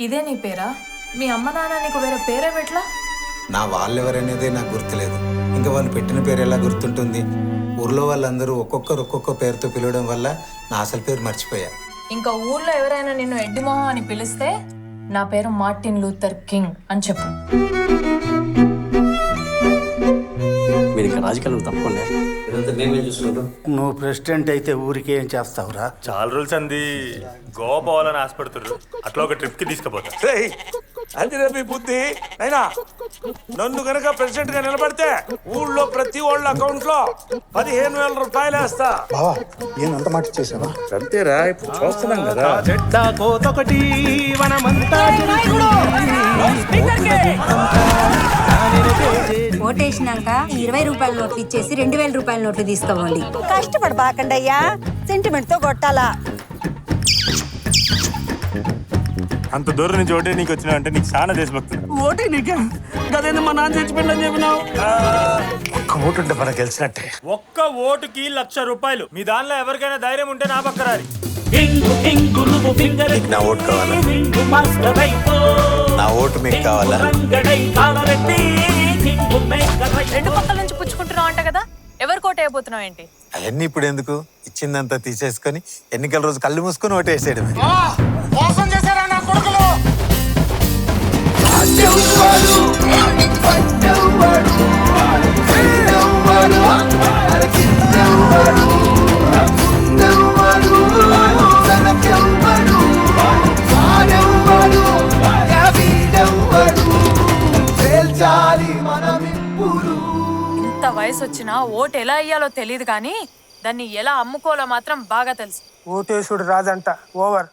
ఇదే నీ పేరా? మీ అమ్మ నాన్న నీకు వేరే పేరే పెట్లా? నా వాళ్ళెవరనేదే నాకు గుర్తులేదు. ఇంకా వాళ్ళు పెట్టిన పేరు ఎలా గుర్తుంటుంది? ఊర్లో వాళ్ళందరూ ఒక్కొక్క పేరుతో పిలవడం వల్ల నా అసలు పేరు మర్చిపోయా. ఇంకా ఊర్లో ఎవరైనా నిన్ను ఎడ్డిమోహం అని పిలిస్తే నా పేరు మార్టిన్ లూథర్ కింగ్ అని చెప్పు. మీరు ఇంకా రాజకీయాలను తప్పకుండా ఇదంతా మేమే చూసుకుంటాం. నువ్వు ప్రెసిడెంట్ అయితే ఊరికి ఏం చేస్తావురా? చాలా రూల్స్ అంది. గోవా పోవాలని ఆశపడుతున్నారు. అట్లా ఒక ట్రిప్ కి తీసుకుపోతా. అది రేపు బుద్ధి అయినా నన్ను కనుక ప్రెసిడెంట్ గా నిలబడితే ఊళ్ళో ప్రతి వాళ్ళ అకౌంట్ లో 15,000 రూపాయలు వేస్తా. బావా ఏనంత మాట చేసావా? అంతేరా, ఇప్పుడు చూస్తున్నాం కదా. ఓటేసినాక 20 రూపాయల నోట్లు ఇచ్చేసి 2,000 రూపాయల నోట్లు తీసుకోవాలి. కష్టపడి బాకండయ్యా, సెంటిమెంట్ తో కొట్టాలా. అంత దూరం నుంచి ఓటే నీకు వచ్చినా అంటే నీకు చాలా దేశభక్తులు. ఓటే నీకే గదేంది మా నాన్న చచ్చిపోయిందని చెప్పినావు. ఒక్క ఓటు ఉంటే మనం గెలిచినట్టే. ఒక్క ఓటుకి 1,00,000 రూపాయలు. మీ దానిలో ఎవరికైనా ధైర్యం ఉంటే నా పక్క రారి. నీకు నా ఓటు కావాలా? నా ఓటు మీకు కావాలా? రెండు పక్కల నుంచి పుచ్చుకుంటున్నావు అంట కదా, ఎవరు కోట అయిపోతున్నావు ఏంటి? అవన్నీ ఇప్పుడు ఎందుకు? ఇచ్చిందంతా తీసేసుకొని ఎన్నికల రోజు కళ్ళు మూసుకొని ఓటేసేయడమే. మోసం చేశారా నా కొడుకులు? ఇంత వయసు వచ్చినా ఓటు ఎలా అయ్యాలో తెలియదు కానీ దాన్ని ఎలా అమ్ముకోవాలో మాత్రం బాగా తెలుసు. ఓటేసుడు రాదంట ఓవర్.